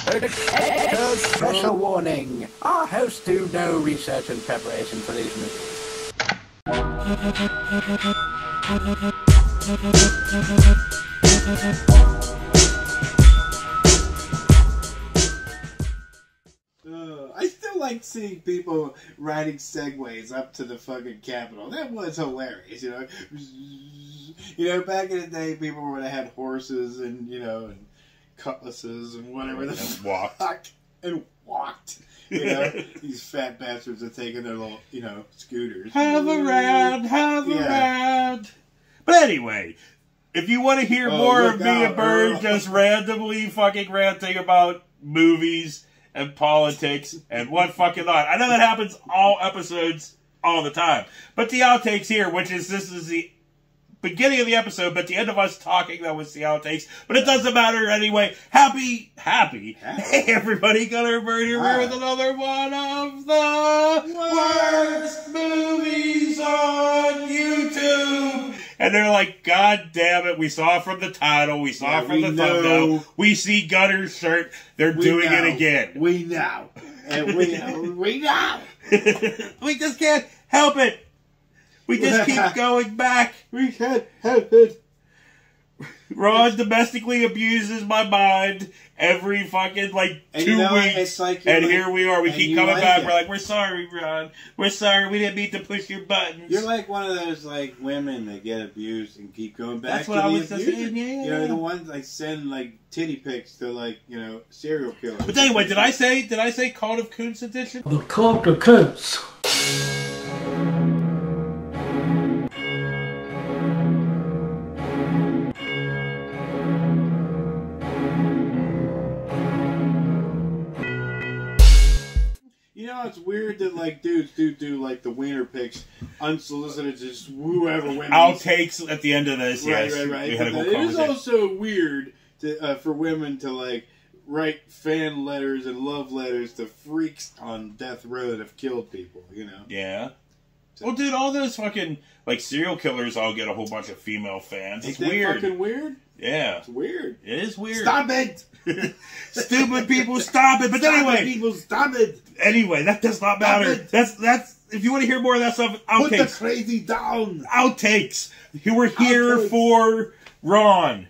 A special warning. Our hosts do no research and preparation for these movies. I still like seeing people riding segways up to the fucking Capitol. That was hilarious, you know. You know, back in the day, people would have had horses and, you know, and cutlasses and whatever the fuck. And walked. You know, these fat bastards are taking their little, you know, scooters. Have a round. But anyway, if you want to hear more of me and Bird just randomly fucking ranting about movies and politics and what fucking not. I know that happens all episodes all the time. But the outtakes here, which is, this is the beginning of the episode, but the end of us talking, that was the outtakes. But it doesn't matter anyway. Happy. Hey, everybody, Gunner Bird here with another one of the worst movies on YouTube. And they're like, God damn it, we saw it from the title, we saw it from the thumbnail, we see Gunner's shirt, they're doing it again. We know. And we know. We just can't help it. We just keep going back. We can't help it. Ron domestically abuses my mind every fucking, like, 2 weeks. It's like and here we are. We keep coming back. It. We're like, we're sorry, Ron. We're sorry. We didn't mean to push your buttons. You're like one of those, like, women that get abused and keep going back That's to what the I was abuser. saying. Yeah. You know, the ones, like, send, like, titty pics to, like, you know, serial killers. But anyway, did I say Cult of Coons edition? The Cult of Coons. You know, it's weird that, like, dudes do like, the wiener pics unsolicited, just whoever women. Outtakes at the end of this, Right. We had a But whole it is conversation. also weird to, for women to, like, write fan letters and love letters to freaks on death row that have killed people, you know? Yeah. Well, dude, all those fucking, like, serial killers all get a whole bunch of female fans. It's weird. Fucking weird? Yeah. It's weird. It is weird. Stop it! Stupid people, stop it! But anyway, people, stop it! Anyway, that does not matter. That's if you want to hear more of that stuff, outtakes. Put the crazy down! Outtakes! We're here for Ron.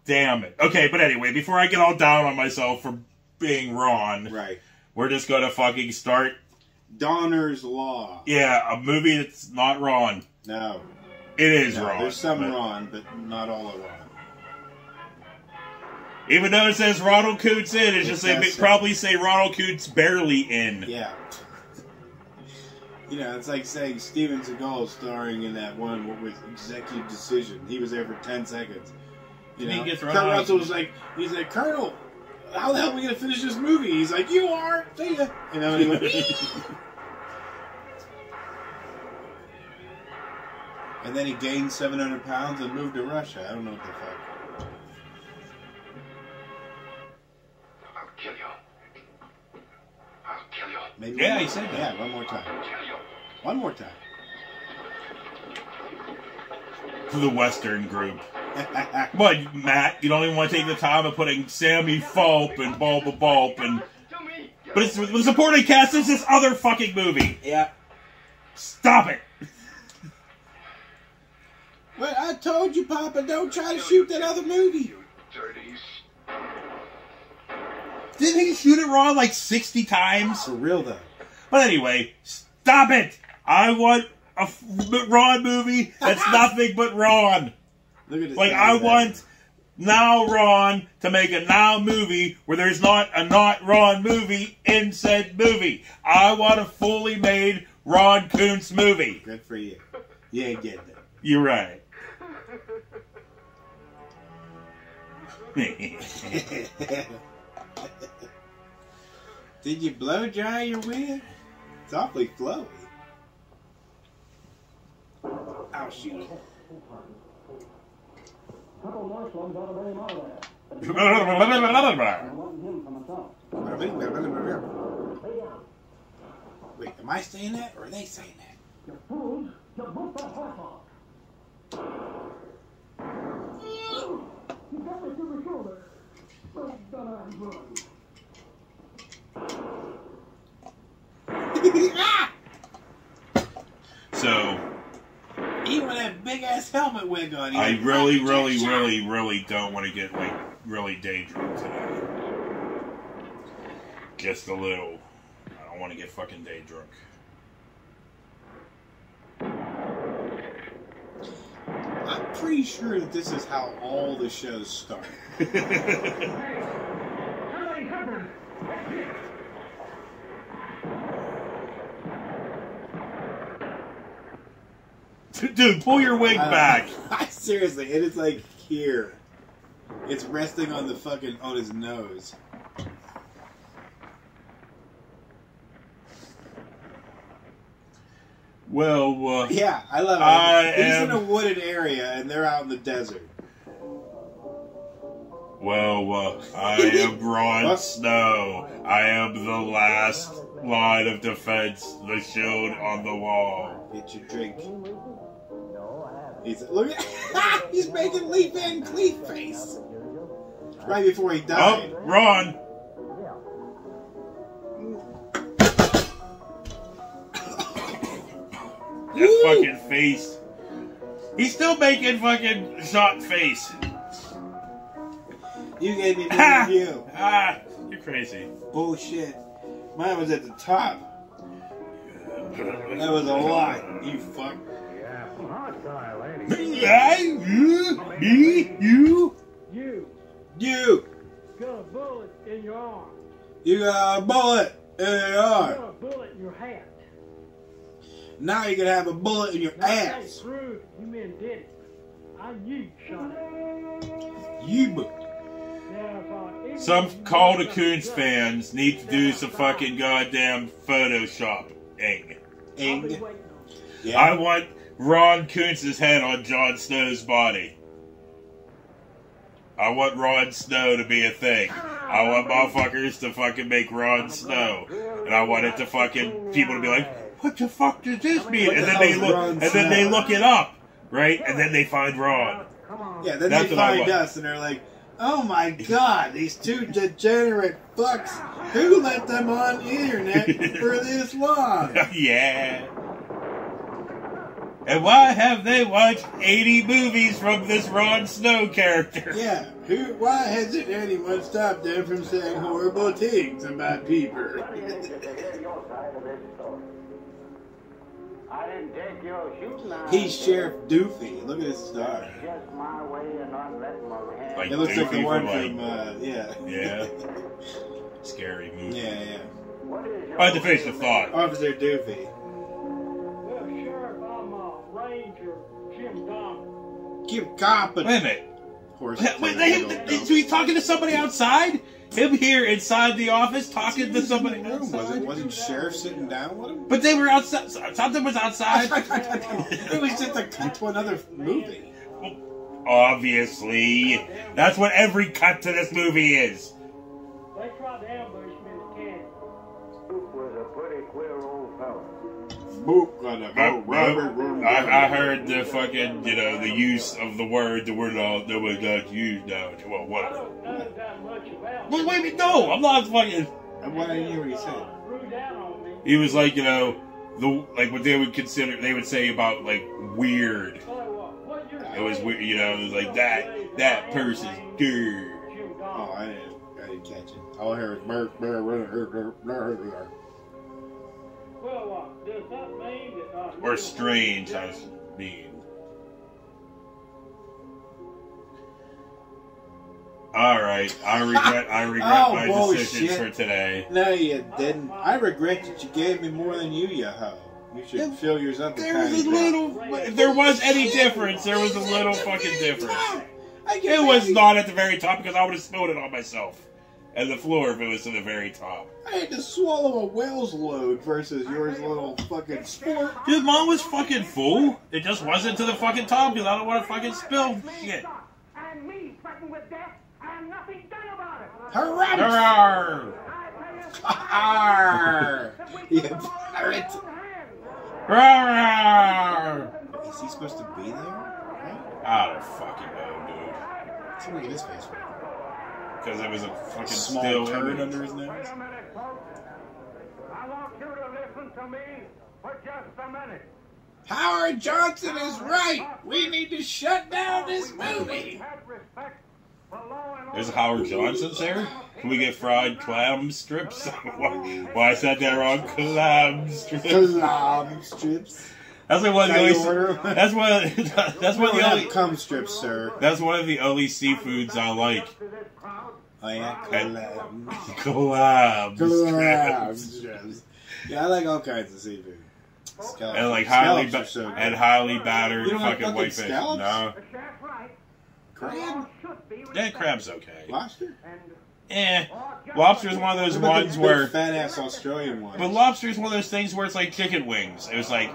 Damn it. Okay, but anyway, before I get all down on myself for being Ron, right, we're just gonna fucking start Donner's Law. Yeah, a movie that's not Ron. No. It is Ron. There's some Ron, but not all of Ron. Even though it says Ronald Coots in, it's just they probably say Ronald Coots barely in. Yeah. You know, it's like saying Steven Seagal starring in that one, what was Executive Decision. He was there for 10 seconds. You know, Kurt Russell was like, he's like, Colonel, how the hell are we going to finish this movie? He's like, you are, see ya. You know, and he went, and then he gained 700 pounds and moved to Russia. I don't know what the fuck. I'll kill you. I'll kill you. Maybe yeah, he said that. Yeah, one more time. I'll kill you. One more time. To the Western group. What, Matt? You don't even want to take the time of putting Sammy Fulp and Bulb and... But it's the supporting cast is this other fucking movie. Yeah. Stop it. Well, I told you, Papa, don't try to shoot that other movie. Didn't he shoot it wrong like 60 times? For real, though. But anyway, stop it. I want a Ron movie that's nothing but Ron. Look at this. Like, I want now Ron to make a now movie where there's not a not Ron movie in said movie. I want a fully made Ron Koontz movie. Good for you. You ain't getting it. You're right. Did you blow dry your wig? It's awfully flowy. I'll shoot it. Wait, am I saying that or are they saying that? So, even with that big ass helmet wig on. I really don't want to get like really day drunk today. Just a little. I don't want to get fucking day drunk. I'm pretty sure that this is how all the shows start. Dude, pull your wig back. Seriously, it is like here. It's resting on the fucking on his nose. Well, yeah, I love it. He's in a wooded area, and they're out in the desert. Well, I am Ron Snow. I am the last line of defense, the shield on the wall. Get your drink. Look at he's making Lee Van Cleef face right before he died. Oh, Ron. That fucking face. He's still making fucking shot face. You gave me a review. You're crazy. Bullshit. Mine was at the top. That was a lot. You fuck. Me? You? You. Got a bullet in your arm. You got a bullet in your arm. You got a bullet in your hat. Now you can have a bullet in your ass. Prove you men did it. I knew you shot it. You. Some Call to Coons fans need to do some fucking goddamn photoshopping. Yeah. I want Ron Kuntz's head on Jon Snow's body. I want Ron Snow to be a thing. I want motherfuckers to fucking make Ron Snow. And I want it to fucking people to be like, what the fuck does this mean? And then they look it up, right? And then they find Ron. Yeah, then That's they what I find want. us and they're like, oh my god, these two degenerate fucks, who let them on the internet for this long? Yeah. And why have they watched 80 movies from this Ron Snow character? Yeah, why hasn't anyone stopped them from saying horrible things about people? I didn't take your shooting out. He's Sheriff Doofy. Look at his star. Just my way of not letting my hand. Like It looks like the Doofy one from, from, yeah. Yeah. Scary movie. Yeah. What is your I had to finish the thought. Officer Doofy. Well, Sheriff, I'm Ranger Jim Donner. Keep copping. Wait a minute. Horse. So he's talking to somebody outside? Him here inside the office talking to somebody outside? Wasn't Sheriff sitting down with him? But they were outside. Something was outside. It was just a cut to another movie. Obviously. That's what every cut to this movie is. They tried to ambush me in the canyon. Luke was a pretty queer old fellow. I heard the fucking, the use of the word that we're not used now. Well, I whatever. don't know that much about Well, wait a minute, no, I'm not fucking. What I knew what he said. Threw down on me. He was like, what they would say about, like, weird. Tell you what you're It was weird, it was like, that person's good. Jim Oh, Donner. I didn't catch it. All I heard was Well, does that mean that... Or strange, I mean. Alright, I regret my decisions for today. No, you didn't. I regret that you gave me more than you ho. You should fill yours up. There was a little, if there was any difference, there was a little fucking difference. It was not at the very top because I would have spilled it on myself. And the floor if it was to the very top. I had to swallow a whale's load versus yours little fucking sport. Dude, mine was fucking full. It just wasn't to the fucking top because I don't want to fucking spill shit. And me threatened with death, and nothing done about it. Hurrah! Arr! You pirate. Hurrah! Is he supposed to be there? I don't fucking know, dude. What's he making his face for? Because it was a fucking Small still turd image. under his nose? Wait a minute, folks. I want you to listen to me for just a minute. Howard Johnson is right. We need to shut down this movie. There's a Howard Johnson's there? Can we get fried clam strips? Why I said that wrong? Clam strips. Clam strips. That's like one of the only. That's one. That's one of the only. Cum strips, sir. That's one of the only seafoods I like. Oh yeah, clam. Clam strips. Yeah, I like all kinds of seafood. Scallops. And like Scallops so highly battered You don't like fucking whitefish. scallops? No. Crab? Yeah, crab's okay. Lobster? Lobster's one of those ones where fat ass Australian ones. But lobster's one of those things where it's like chicken wings. It was like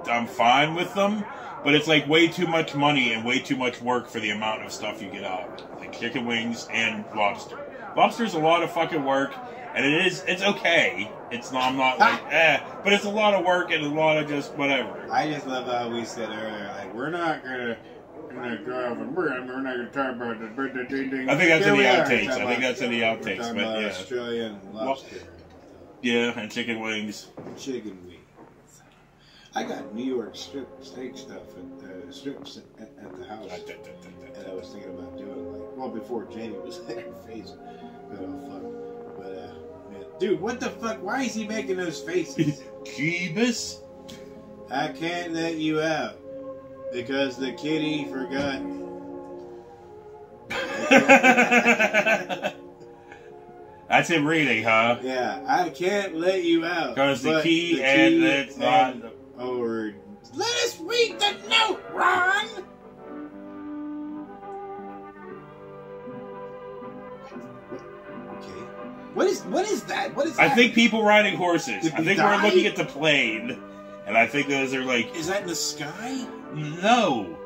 I'm fine with them, but it's like way too much money and way too much work for the amount of stuff you get out of it. Like chicken wings and lobster. Lobster's a lot of fucking work, and it's okay. It's not, I'm not like, but it's a lot of work and a lot of just whatever. I just love how we said earlier, like, we're not gonna go over, we're not gonna talk about the ding ding. I think that's in the outtakes. I think that's in the outtakes, but yeah. Australian lobster. Yeah, and chicken wings. Chicken wings. I got New York strip steak stuff at strips at the house, and I was thinking about doing it, like, well, before Jamie was there, face, but oh fuck, but man, dude, what the fuck? Why is he making those faces? Jeebus. I can't let you out because the kitty forgot. That's him reading, huh? Yeah, I can't let you out. Because the key and it's not. Or let us read the note, Ron. Okay. What is that? What is that? I think people riding horses. Did I we think die? we're looking at the plane, and I think those are like. Is that in the sky? No.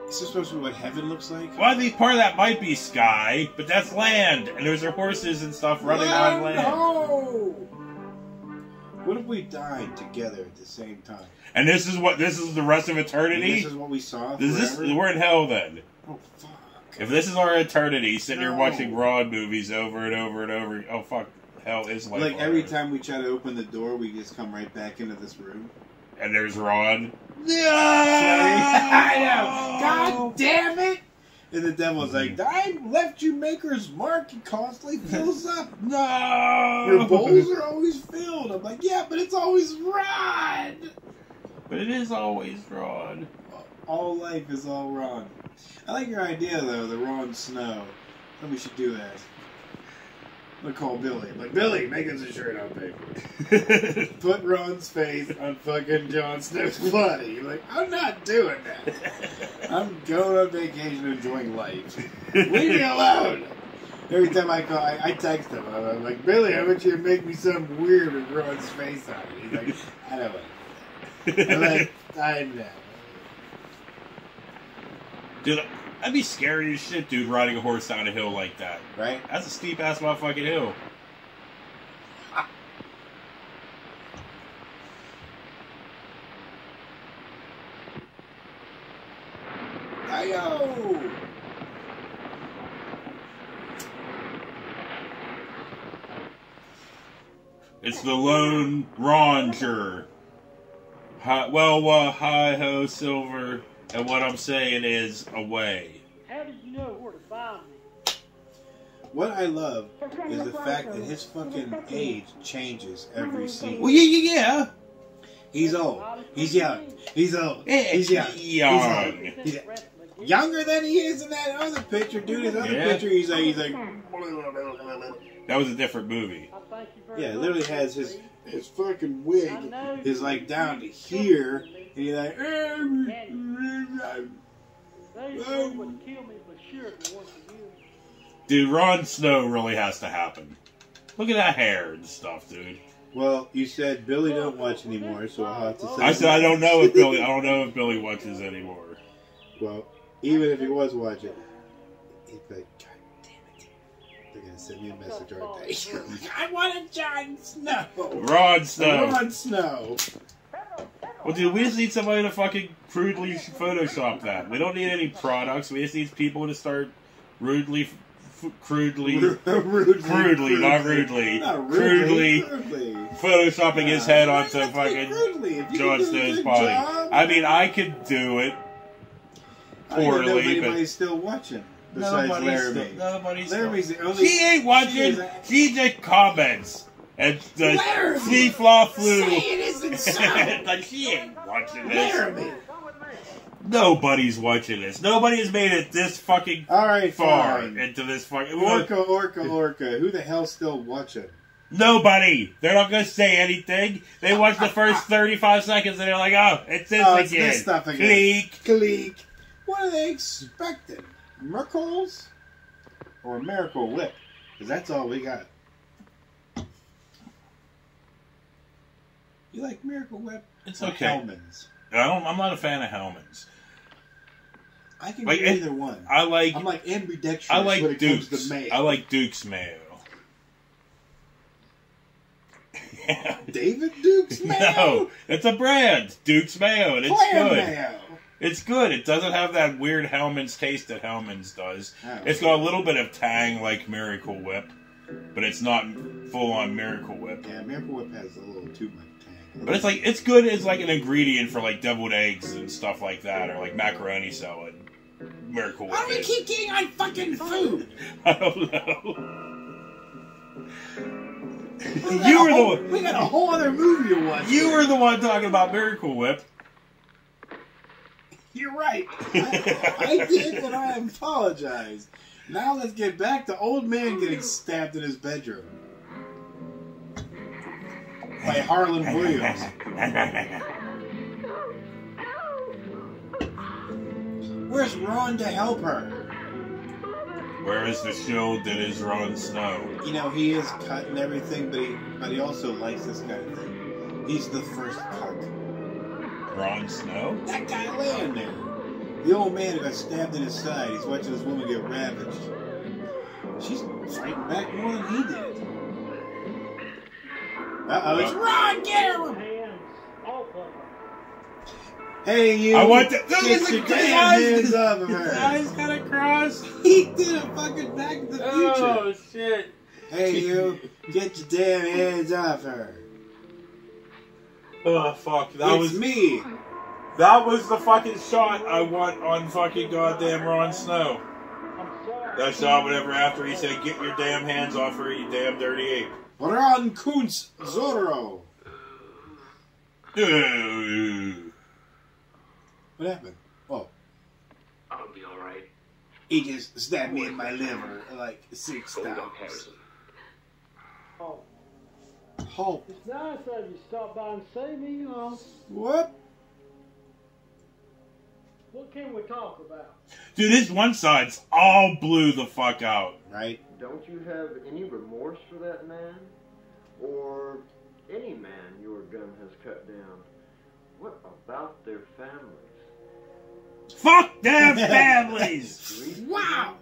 Is this supposed to be what heaven looks like? Well, I think part of that might be sky, but that's land, and those are horses and stuff running on land. No! What if we died together at the same time? And this is the rest of eternity? And this is what we saw We're in hell then. Oh, fuck. If this is our eternity, sitting here watching Rod movies over and over and over, oh fuck, hell is like every time we try to open the door, we just come right back into this room. And there's Rod. I know. God damn it! And the devil's like, I left you Maker's Mark. It constantly fills up. No! Your bowls are always filled. I'm like, yeah, but it's always Rod. But it is always Rod. All life is all Ron. I like your idea, though, the Ron Snow. I think we should do that. I'm gonna call Billy. I'm like, Billy, make us a shirt on paper. Put Ron's face on fucking Jon Snow's body. You're like, I'm not doing that. I'm going on vacation enjoying life. Leave me alone. Every time I call, I text him. I'm like, Billy, I want you to make me something weird with Ron's face on it. He's like, I don't want it. I'm like, I know. Dude, that'd be scary as shit, dude, riding a horse down a hill like that. Right? That's a steep-ass motherfucking hill. Ayo! It's the lone Ranger. Hi-ho, Silver. And what I'm saying is, away. How did you know where to find me? What I love is the fact that his fucking age changes every scene. Well, yeah. He's old. He's young. He's old. He's young. He's younger than he is in that other picture, dude. His other picture, he's like. That was a different movie. Yeah, it literally has his fucking wig is like down to here, and he's like. Dude, Ron Snow really has to happen. Look at that hair and stuff, dude. Well, you said Billy don't watch anymore, so I'll have to say. I said I don't know if Billy watches anymore. Well, even if he was watching, he'd be like, God damn it. They're going to send me a message, aren't they? I want a Jon Snow. Ron Snow. Ron Snow. Well, dude, we just need somebody to fucking crudely Photoshop that. We don't need any products. We just need people to start rudely crudely, Not crudely, photoshopping his head onto fucking Jon Snow's body. I mean, I could do it poorly, but anybody's still watching. Besides Laramie. Laramie's the only. She ain't watching. She just comments. And the Flee-Flaw Flew. Say it isn't so. But she ain't watching this. Laramie. Nobody's watching this. Nobody has made it this fucking far fine. into this fucking... Orca. Who the hell's still watching? Nobody. They're not going to say anything. They watch the first 35 seconds and they're like, oh, it's this again. It's this stuff again. Click. What are they expecting? Merkles? Or Miracle Whip? Because that's all we got. You like Miracle Whip? It's okay. Hellman's. I'm not a fan of Hellman's. I can do either one. I'm like ambidextrous when it Duke's. comes to mayo. I like Duke's mayo. David Duke's mayo? No, it's a brand. Duke's mayo, and it's Clam good. mayo. It's good. It doesn't have that weird Hellman's taste that Hellman's does. Oh. It's got a little bit of tang like Miracle Whip, but it's not full-on Miracle Whip. Yeah, Miracle Whip has a little too much tang. But it's good as like an ingredient for like deviled eggs and stuff like that, or like macaroni salad. Miracle Whip. How do we keep getting on fucking food? I don't know. We got a whole other movie to watch. You were the one talking about Miracle Whip. You're right. I did, but I apologize. Now let's get back to old man getting stabbed in his bedroom by Harlan Williams. Where's Ron to help her? Where is the shield that is Ron Snow? You know, he is cut and everything, but he also likes this kind of thing. He's the first cut. Ron Snow? That guy laying there. The old man who got stabbed in his side. He's watching this woman get ravaged. She's fighting back more than he did. Uh-oh, it's Ron! Get her! Hands off of her. Hey, you! I want to... Get your damn hands off of His her! eyes got a cross. He did a fucking Back to the Future! Oh, shit. Hey, you! Get your damn hands off her! Oh, fuck. It's me! That was the fucking shot I want on fucking goddamn Ron Snow. I'm sorry. That shot, whatever, after he said, get your damn hands off her, you damn dirty ape. Ron Kuntz Zorro! What happened? Oh. I'll be alright. He just stabbed me in my liver like 6 Hold times. up, Harrison. Oh, Halt. it's nice of you to stop by and see me, you know. What? What can we talk about? Dude, this one side's all blew the fuck out. Right? Don't you have any remorse for that man? Or any man your gun has cut down? What about their families? Fuck their families! Wow!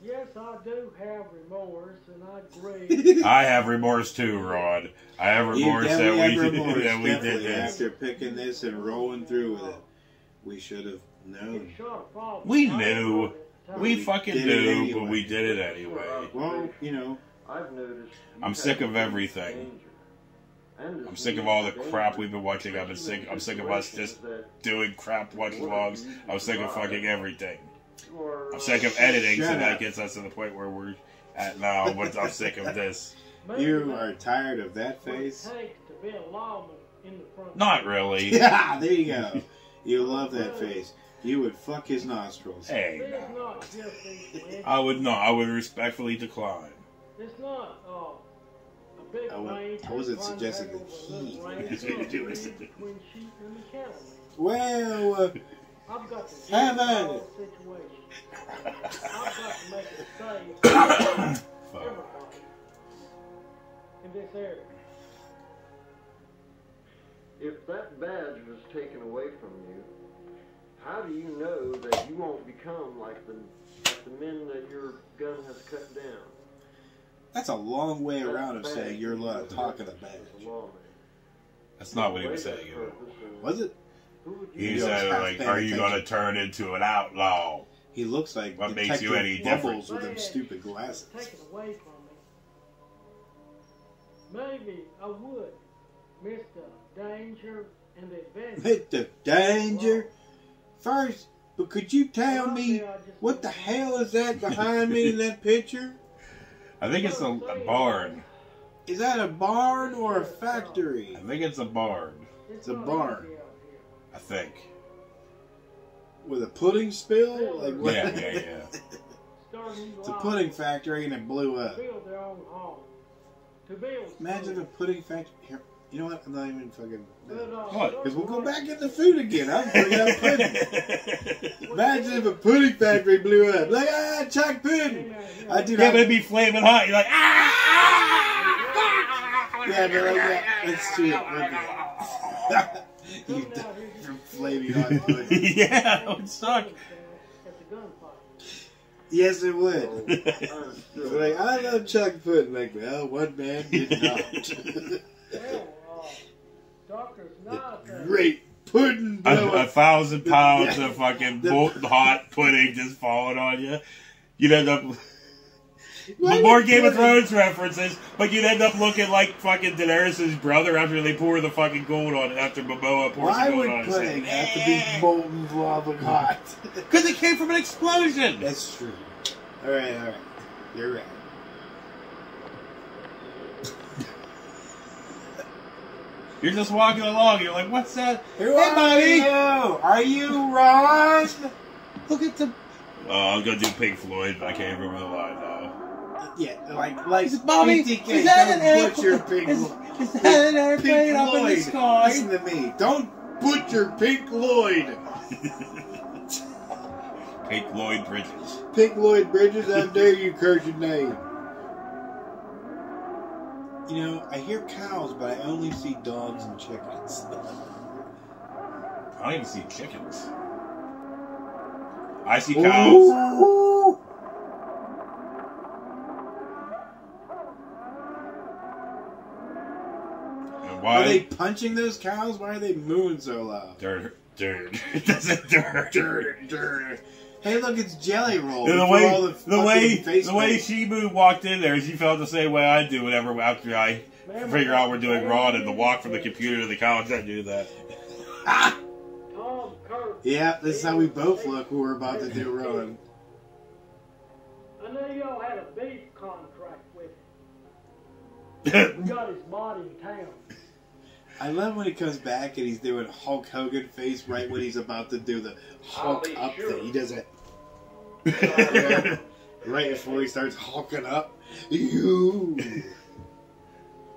Yes, I do have remorse, and I agree. I have remorse too, Rod. I have remorse that we did this. After picking this and rolling through with it. We should have known. We knew. We fucking did it knew, anyway. but we did it anyway. Well, you know. I've noticed. I'm sick of everything. I'm sick of all the crap we've been watching. I'm sick of us just doing crap watch vlogs. I'm sick of fucking everything. I'm sick of editing, so that gets us to the point where we're at now, but I'm sick of this. You are tired of that face? Not really. Yeah, there you go. You love that face. You would fuck his nostrils. Hey, no. I would not. I would respectfully decline. It's not a big I wasn't suggesting that he was going to do it. Well, Well, I've got to have at it. situation. I've got to make it safe for everybody in this area. If that badge was taken away from you, how do you know that you won't become like the men that your gun has cut down? That's a long way around of saying you're talking a badge. That's not what he was saying. Was it? Who would you He He said, goes, like, "Half are you paying going to turn into an outlaw? He looks like What makes Detective you any different? Bubbles with them stupid glasses. Take it away from me. Maybe I would miss the danger and the adventure. Hit the danger first, but could you tell me what the hell is that behind me in that picture? I think it's a barn. Is that a barn or a factory? I think it's a barn. It's a barn. I think. With a pudding spill? Like what? Yeah. It's a pudding factory and it blew up. Build their own home. To build. Imagine a pudding factory. Here, you know what? I'm not even fucking. What? Because we'll go back into food again. I'm bringing up pudding. Imagine if a pudding factory blew up. Like, chuck pudding. I do Yeah, but it'd be flaming hot. You're like, Yeah, but like that. Let's do it. You from flaming hot pudding. yeah, it would suck. At the gunfight. Yes, it would. I'm It's sure. like, I love chuck pudding. Like, well, one man did not. Well, doctor's not there. Great pudding blow A up. 1,000 pounds of fucking molten hot pudding just falling on you. You'd end up. Why More would Game of pudding- Thrones references, but you'd end up looking like fucking Daenerys' brother after they pour the fucking gold on it, after Momoa pours Why the gold would on his pudding head. have to be molten lava hot? Because it came from an explosion! That's true. Alright. You're right. You're just walking along, you're like, what's that? Who Hey, are buddy! you? Are you Ron? Look at the... Oh, I'm gonna do Pink Floyd, but I can't remember the line now. Yeah, like Bobby, BTK, is that don't an butcher airplane? Pink Is that an airplane Pink up in the Floyd. sky? Listen to me. Don't butcher Pink Floyd. Pink Floyd Bridges. Pink Lloyd Bridges, how dare you curse your name? You know, I hear cows, but I only see dogs and chickens. I don't even see chickens. I see cows. Ooh. And Are why? they punching those cows? Why are they mooing so loud? Dirt. That's a dirt. Dirt. Hey, look, it's Jelly Roll. The Before all way fucking face paint. Shibu walked in there, she felt the same way I do whenever after I figure out we're doing Raw and the walk from the computer to the couch. I do that. Tom Kirk. Yeah, this is how we both look when we're about to do Rowan. I know y'all had a beef contract with him. We got his body in town. I love when he comes back and he's doing Hulk Hogan face right when he's about to do the Hulk be up sure. thing. He does it yeah, right before he starts hulking up. You.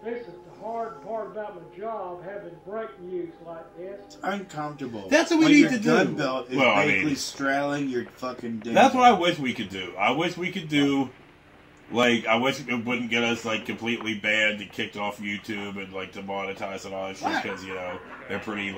This is the hard part about my job, having break news like this. Uncomfortable. That's what we when need your to do. gun belt is Well, I basically mean- straddling your fucking dick. That's what I wish we could do. I wish we could do, like, I wish it wouldn't get us, like, completely banned and kicked off YouTube and, like, demonetized and all that shit, because, you know, they're pretty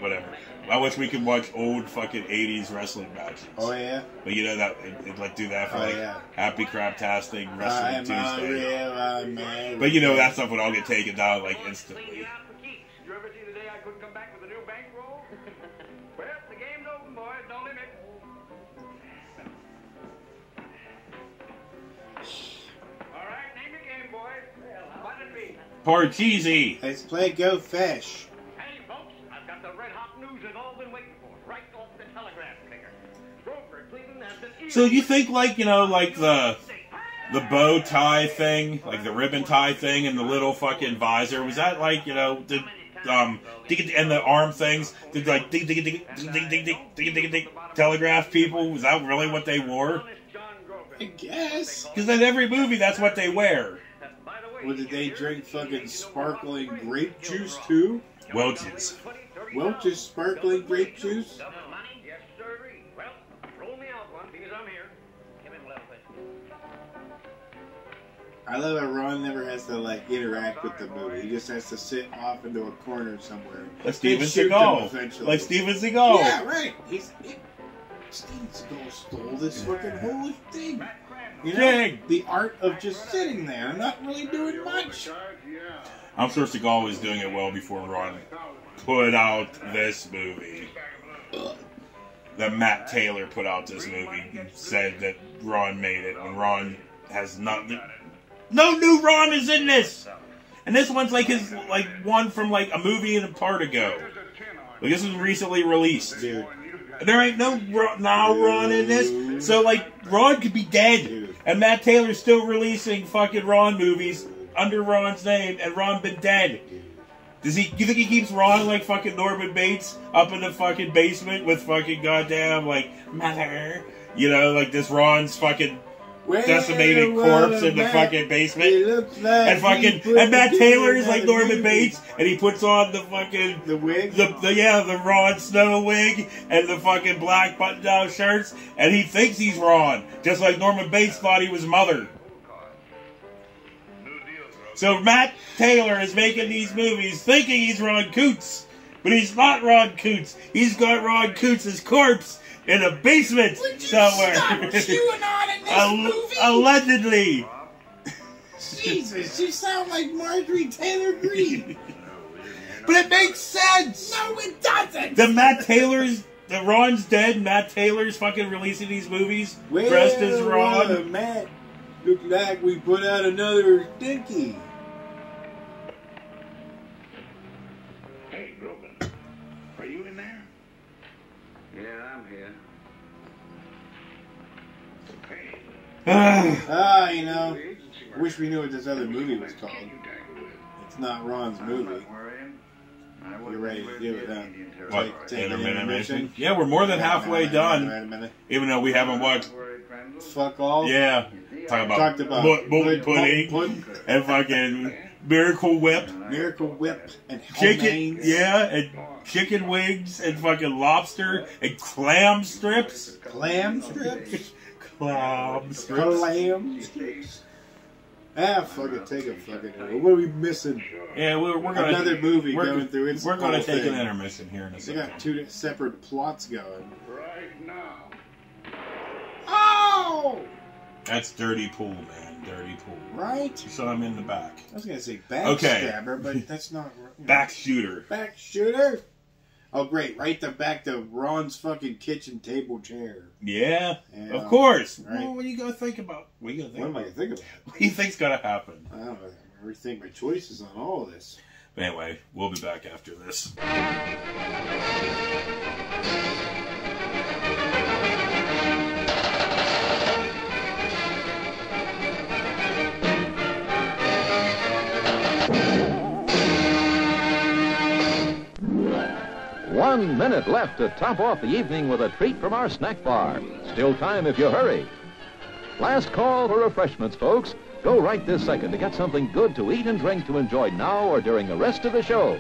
whatever. I wish we could watch old fucking 80s wrestling matches. Oh, yeah? But, you know, that it'd like, do that for, Oh, like, yeah. Happy Craptastic Wrestling I'm a Tuesday. real man. But, you know, that stuff would all get taken down, like, instantly. Did you ever see the day I couldn't come back with a new bankroll? Well, the game's open, boys. No limit. All right, name your game, boys. What'd it be? Parcheesi! Let's play Go Fish. Hey, folks, I've got the red-hot news you've all been waiting for, right off the telegraph clicker. Grover Cleveland has been... So you think, like, you know, like the bow tie thing, like the ribbon tie thing and the little fucking visor, was that like, you know, did, and the arm things, did like ding ding ding ding ding ding ding ding ding ding telegraph people? Was that really what they wore? I guess. Because in every movie, that's what they wear. Well, did they drink fucking sparkling grape juice too? Welch's. Welch's sparkling grape juice? Money? Yes, sir. Well, roll me out one because I'm here. Give him a little bit. I love how Ron never has to like interact with the movie. He just has to sit off into a corner somewhere. Like Steven and shoot them Seagal. eventually. Like Steven Seagal. Yeah, right. Steven Seagal stole this fucking whole thing. You know, King. the art of just sitting there and not really doing much. I'm sure Seagal was doing it well before Ron put out this movie. That Matt Taylor put out this movie. Said that Ron made it, and Ron has nothing. No new Ron is in this. And this one's like his one from like a movie and a part ago. Like this was recently released. Dude. There ain't no Ron in this, so like Ron could be dead, and Matt Taylor's still releasing fucking Ron movies under Ron's name, and Ron been dead. You think he keeps Ron like fucking Norman Bates up in the fucking basement with fucking goddamn like mother, like this Ron's fucking decimated corpse in the fucking basement, and Matt Taylor is like Norman Bates, and he puts on the fucking wig, the Ron Snow wig and the fucking black button-down shirts, and he thinks he's Ron, just like Norman Bates thought he was Mother. So Matt Taylor is making these movies thinking he's Ron Coots, but he's not Ron Coots. He's got Ron Coots' corpse in a basement somewhere. Allegedly. Jesus, you sound like Marjorie Taylor Greene. But it makes sense. No, it doesn't. The Ron's dead. Matt Taylor's fucking releasing these movies dressed as Ron. Matt, look like we put out another stinky. Hey, Grogan, are you in there? Yeah, I'm here. I wish we knew what this other movie was called. It's not Ron's movie. You're ready to do it, huh? What? Take an intermission? Yeah, we're more than halfway done. Even though we haven't watched. Fuck all? Yeah. Talked about bullet pudding and fucking Miracle Whip. Miracle Whip and chicken. Yeah, and chicken wings and fucking lobster and clam strips. Clam strips? Clam strips. Clam strips. Fuck it, take a fucking. What are we missing? Yeah, we're gonna another movie going through. It's we're gonna take an intermission here in a second. second. They got two separate plots going. Right now. Oh! That's Dirty Pool, man. Dirty Pool. Right? You saw him in the back. I was gonna say backstabber, but that's not. Back shooter. Back shooter. Oh, great! Right back to Ron's fucking kitchen table chair. Yeah, of course. Right. Well, what are you gonna think about? What am I gonna think about? What do you think's gonna happen? I don't know. I rethink my choices on all of this. But anyway, we'll be back after this. One minute left to top off the evening with a treat from our snack bar. Still time if you hurry. Last call for refreshments, folks. Go right this second to get something good to eat and drink to enjoy now or during the rest of the show.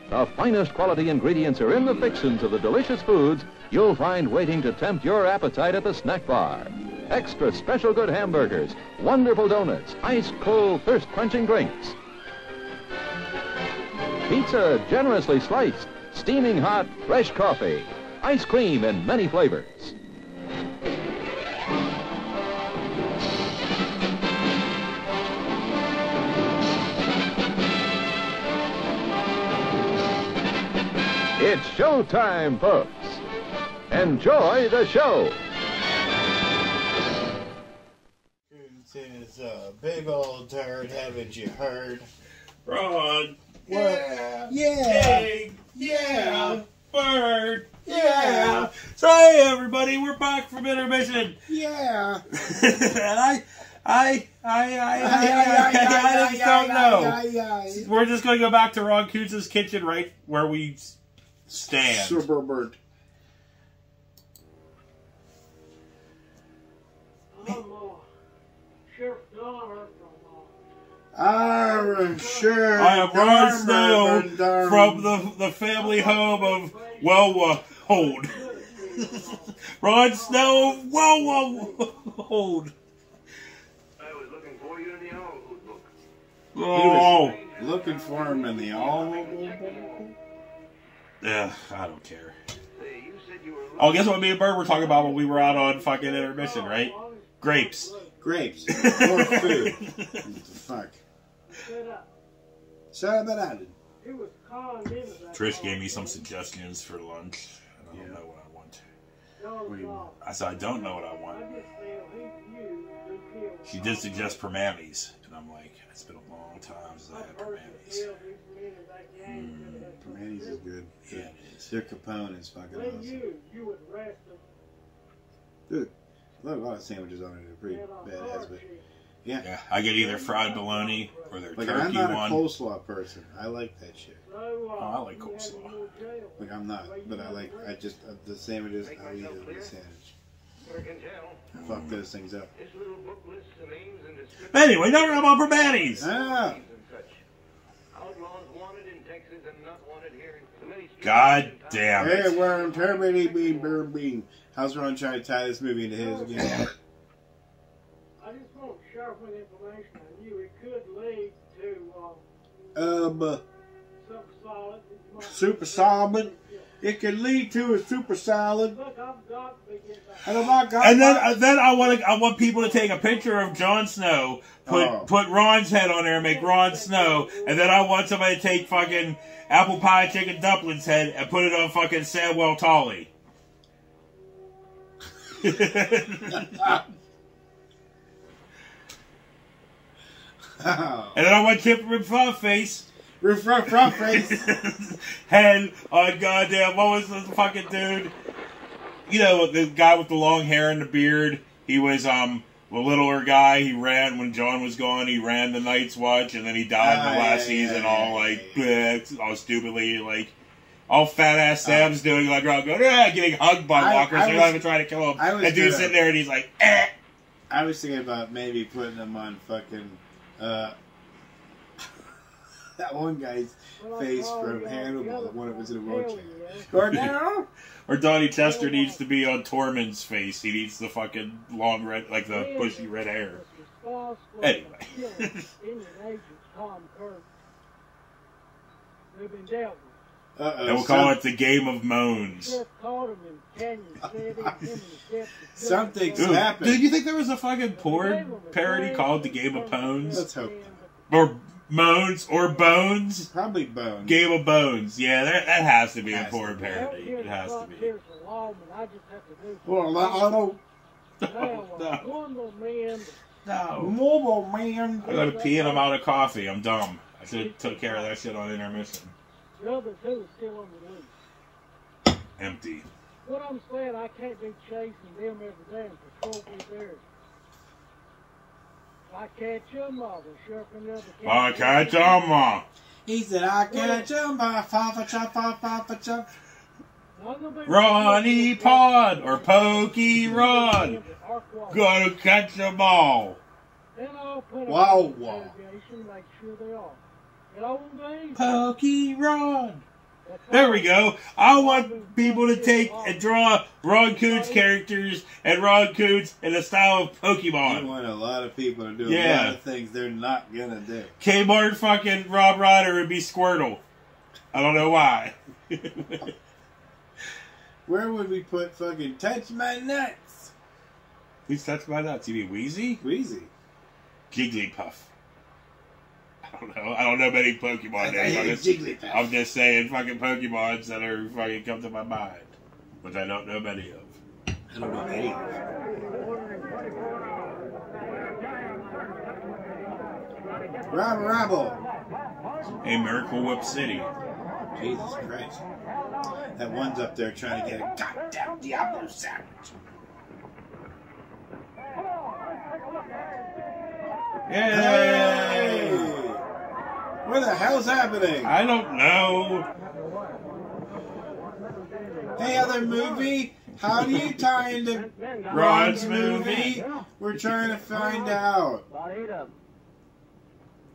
The finest quality ingredients are in the fixins of the delicious foods you'll find waiting to tempt your appetite at the snack bar. Extra special good hamburgers, wonderful donuts, ice-cold thirst-quenching drinks. Pizza generously sliced, steaming hot, fresh coffee, ice cream in many flavors. It's showtime, folks. Enjoy the show. It's a big old turd, haven't you heard? Ron. Yeah. Yeah. Bird. Yeah. So hey everybody, we're back from intermission. Yeah. And I just don't know. We're just going to go back to Ron Coots' kitchen right where we stand. Superbird. I'm sure. I am Ron Snow from the family home of Hold. Ron Snow of Hold. I was looking for you in the old book. Oh. Looking for him in the all. Yeah, I don't care. Oh, guess what me and Bird were talking about when we were out on fucking intermission, right? Grapes. Grapes. More food. What the fuck? Shut up, He was conned into that. Trish gave me some suggestions for lunch, and I don't know what I want. What do you want? I said I don't know what I want. She did suggest permanis, and I'm like, it's been a long time since I had permanis. Permanis is good. Yeah, it is. Their Capone is fucking awesome. You would rest them. Dude, a lot of sandwiches on it are pretty badass, but yeah. Yeah, I get either fried bologna or their Like, turkey I'm not one. a coleslaw person. I like that shit. Oh, I like coleslaw. Like, I'm not, but the sandwiches, I'll eat it with a sandwich. Fuck those things up. But anyway, don't rub on permanis. Ah! God damn it. Hey, worm, turbidity bean, bird bean. How's Ron trying to tie this movie into his again? I just want to sharpen information on you. It could lead to something solid. Super solid. It could lead to a super solid. Look, I've got to get back. And then I want people to take a picture of Jon Snow, put Ron's head on there and make Ron Snow, and then I want somebody to take fucking apple pie chicken dumplings head and put it on fucking Samwell Tully. And then I want Chip Front Face. Front face. Head on goddamn, what was this fucking dude? You know, the guy with the long hair and the beard. He was a littler guy. He ran when John was gone. He ran the Night's Watch, and then he died in the last season. Bleh, all stupidly, like all fat ass Sam's doing like getting hugged by walkers. They're not even trying to kill him. And dude's sitting there and he's like, eh. I was thinking about maybe putting them on fucking that one guy's face from Hannibal, the one that was in a wheelchair. Or Donnie Chester needs to be on Tormund's face. He needs the fucking long red, like the bushy red hair. Anyway. And we'll call it the Game of Moans. Something's happened. Did you think there was a fucking porn parody called The Game of Pones? Let's hope not. Or Moans or Bones? Probably Bones. Game of Bones. Yeah, that has to be a porn parody. It has to be. Well, I don't. No. Mobile man. I gotta pee and I'm out of coffee. I'm dumb. I should have took care of that shit on intermission. The other two is still on the loose. Empty. What I'm saying, I can't be chasing them every day and patrol these areas. I catch them, I'll sharpen the other. I catch them. He said, I catch them by Papa Chop. Ronnie Pod or Pokey Ron. Gotta catch them all. Then I'll put Wow. make sure they are. Pokey Ron. There we go. I want people to take and draw Ron Coontz characters and Ron Coontz in the style of Pokemon. You want a lot of people to do a lot of things they're not gonna do. Kmart fucking Rob Ryder would be Squirtle. I don't know why. Where would we put fucking Touch My Nuts? Who's Touch My Nuts? You mean Wheezy? Wheezy. Jigglypuff. I don't know many Pokemon names. I'm just saying fucking Pokemons that are fucking come to my mind. Which I don't know many of. I don't know any of them. Rabble. A Miracle Whip City. Jesus Christ. That one's up there trying to get a goddamn Diablo sandwich. Yay! What the hell's happening? I don't know. Hey, other movie, how do you tie into Ron's movie? We're trying to find out.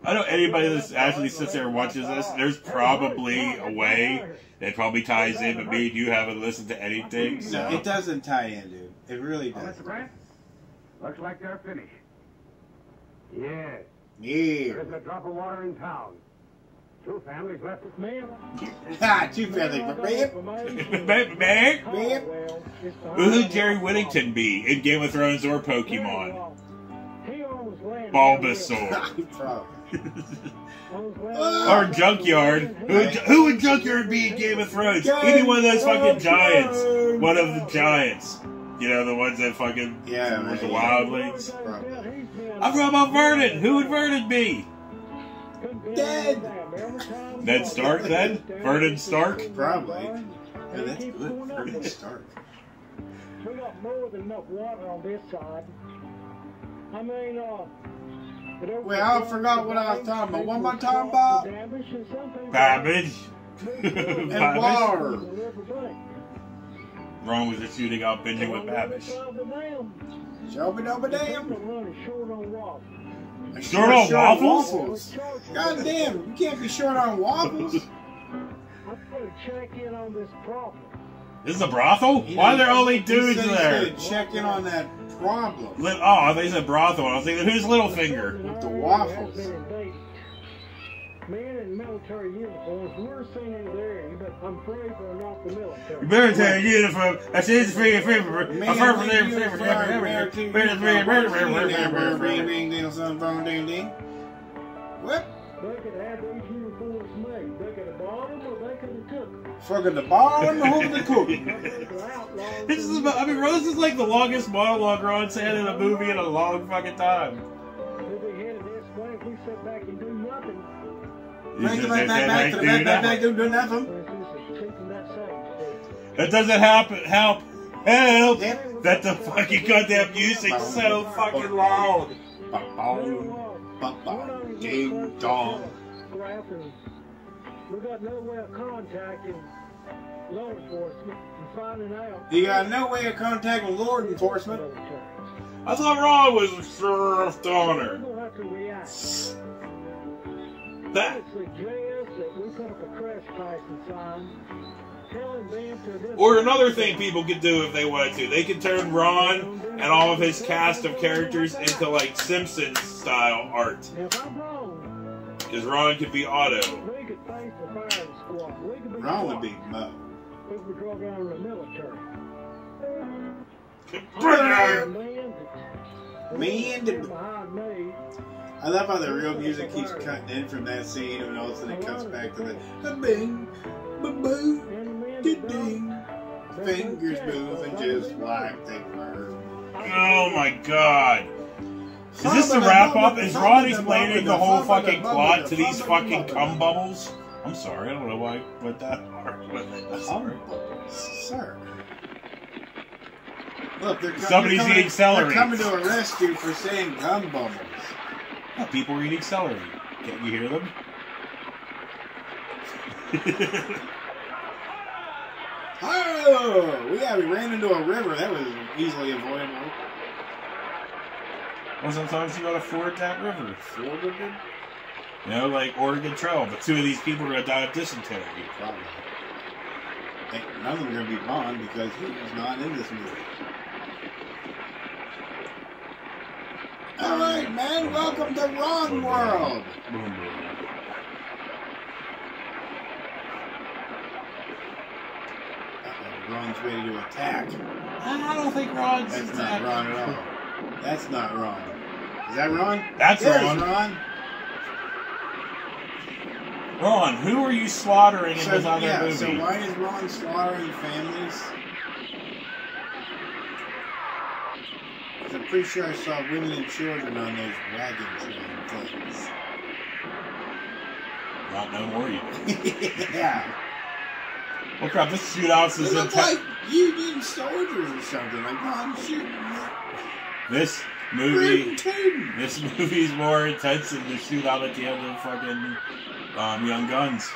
I know anybody that actually sits there and watches this, there's probably a way that probably ties in, but me and you haven't listened to anything. So. No, it doesn't tie in, dude. It really doesn't. Looks like they're finished. Yeah. Yeah. There's a drop of water in town. 2 families left with me. Ha! 2 families. Man. Who would Jerry Whittington be in Game of Thrones or Pokemon? Bulbasaur. Or Junkyard. Who would Junkyard be in Game of Thrones? Any one of those fucking giants. One of the giants. You know, the ones that fucking... Yeah, with the wildlings. Probably. I'm talking about Vernon. Who would Vernon be? Dead. Ned Stark, then? Vernon Stark? Probably. Yeah, that's good. Vernon Stark. We got more than enough water on this side. I mean, Wait, I forgot what I was talking about. What am I talking about? Babbage. And water. Wrong with the shooting out binging with Babbage. Shelby Dobby Dam. Short on waffles? God damn, you can't be short on waffles. I'm going to check in on this problem. This is a brothel? Why are there only dudes He said there? he's gonna check in on that problem. Oh, they said brothel. I was thinking, who's Littlefinger? With the waffles. Men in military uniforms, we're seen in the area, but I'm afraid they're not the military. Military uniform. That's his favorite. What? They could have these uniforms made. They could have bought them or they could have took them. Fucking the bottom or hold the cook. This is about, I mean, this is like the longest monologue Ron's had in a movie in a long fucking time. We'll be headed this way if we sit back and do nothing. Do nothing. That doesn't help. That the fucking goddamn music's so fucking loud. Ding dong. We got no way of contacting law enforcement and finding out. You got no way of contacting law enforcement. I thought Ron was served on her. We'll have to react. That. It's suggest that we put up a trespassing sign telling them to... Or another thing people could do if they wanted to. They could turn Ron and all of his cast of characters into like Simpsons style art. If I'm wrong, Because Ron could be Otto. we could face the firing squad. We could be Ron would be Mo. We could draw down the military. Man, behind me. I love how the real music keeps cutting in from that scene and all of a sudden it cuts back to the ba-bing, ba-boom, ding. Fingers moving just like they were. Oh my god. Is this the wrap up? Is Ron explaining the whole fucking plot to these fucking cum bubbles? I'm sorry, I don't know why I went that hard with it. I'm sorry. Sir. Look, Somebody's eating celery. They're coming to arrest you for saying cum bubbles. Oh, people are eating celery. Can't you hear them? Oh, we ran into a river. That was easily avoidable. Well, sometimes you gotta ford that river. Ford it? You know, like Oregon Trail. But 2 of these people are gonna die of dysentery. Probably. None of them are going to be Ron because he was not in this movie. Alright, man, welcome to Ron World! Ron's ready to attack. I don't think Ron's That's attacking. not Ron at all. That's not Ron. Is that Ron? That's There's Ron. Ron. Ron, who are you slaughtering in this other movie? So why is Ron slaughtering families? I'm pretty sure I saw women and children on those wagon train things. Not no more you. Yeah. Well, crap, this shootout They is look like Union soldiers or something. Like, Ron shooting. This movie's more intense than the shootout at the end of fucking Young Guns.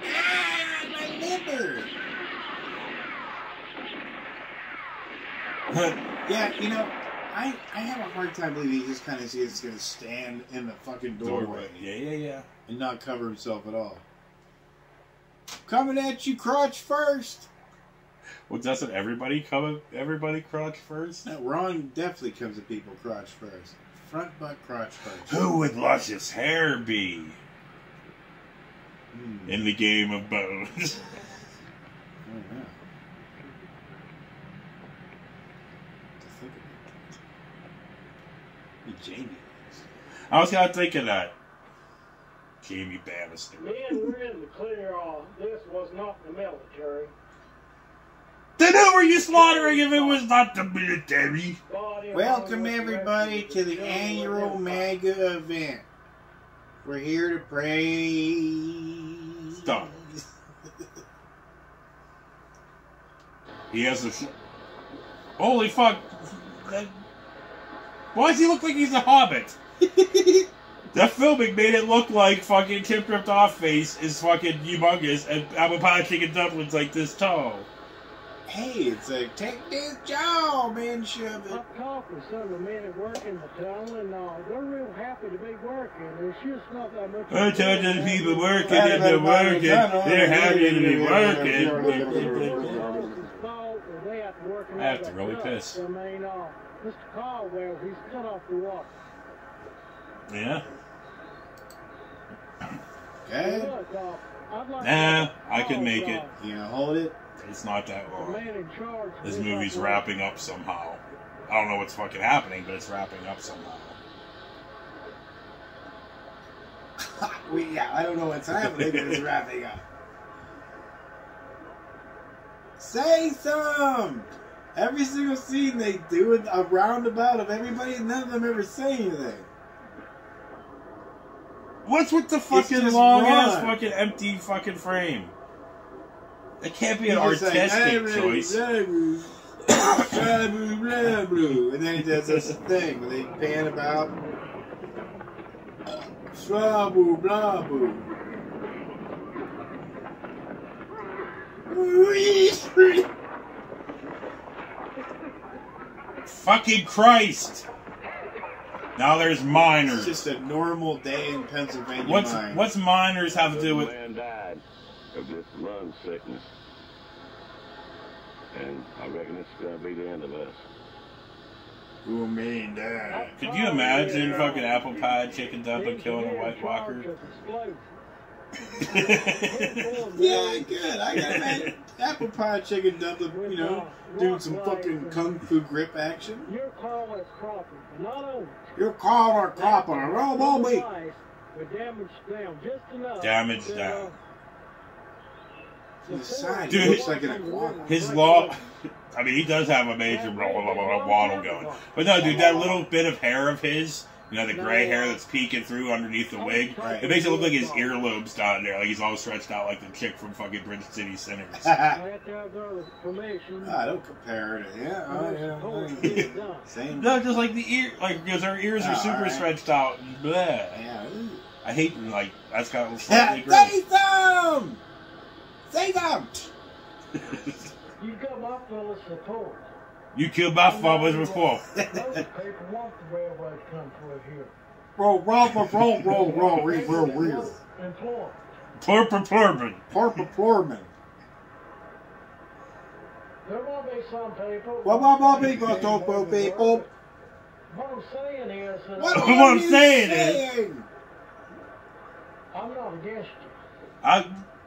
Ah, my liver! Yeah, you know, I have a hard time believing he just kind of is going to stand in the fucking doorway. Yeah. And not cover himself at all. Coming at you, crotch first. Well, doesn't everybody crotch first? Now, Ron definitely comes at people crotch first. Front butt crotch first. Who would Luscious Hair be in the Game of Bones? Oh, yeah. To think about that. Be Jamie. I was gonna think of that. Jamie Bannister. Men were in the clear on. This was not the military. Then who were you slaughtering if it was not the military? Welcome everybody to the annual mega event. We're here to praise. Stop. He has a... Holy fuck. Why does he look like he's a hobbit? That filming made it look like fucking Tim Ripped Off face is fucking humongous and apple pie chicken dumplings like this tall. Hey, it's like, take this job and shove it. I've talked with some of the men that work in the tunnel, and they're real happy to be working. There's just not that much. I told the people working and they're working. They're happy to be working. I have to really piss. I mean, Mr. Caldwell, he's cut off the water. Yeah? Okay. Nah, I can make it. You gonna hold it? It's not that long. This movie's wrapping up somehow. I don't know what's fucking happening, but it's wrapping up somehow. Yeah, I don't know what's happening, but it's wrapping up. Say some! Every single scene they do a roundabout of everybody, and none of them ever say anything. What's with the fucking long ass fucking empty fucking frame? It can't be an artistic choice. And then he does this thing where they pan about. Blah-boo, blah-boo. Fucking Christ! Now there's miners. It's just a normal day in Pennsylvania. What's miners have to do with? Man died of this lung sickness, and I reckon it's gonna be the end of us. Who man died? Could you imagine fucking apple pie chicken dumpling killing a White Walker? Yeah, good. I gotta imagine apple pie chicken dumpling, you know, doing some fucking kung fu grip action. Your car was cropping, not only. Your car was cropping, oh, Bobby. Damaged down just enough. Damaged down. The side Dude, looks like an iguana. His law. I mean, he does have a major waddle going. But no, dude, that little bit of hair of his, you know, the gray hair that's peeking through underneath the wig, it makes it look like his earlobes down there, like he's all stretched out like the chick from fucking Bridge City Sinners. Don't compare it. Yeah. Same. No, just like the ear, like, because her ears are super stretched out and blah. Yeah. I hate, like, that's kind of slightly gross. Say some! Say some! You got my fellas support. You killed my father's before. Most people want the railway to come through here. Roll. Employment. Plurman. There will be some people. What I'm saying is that I'm not against you.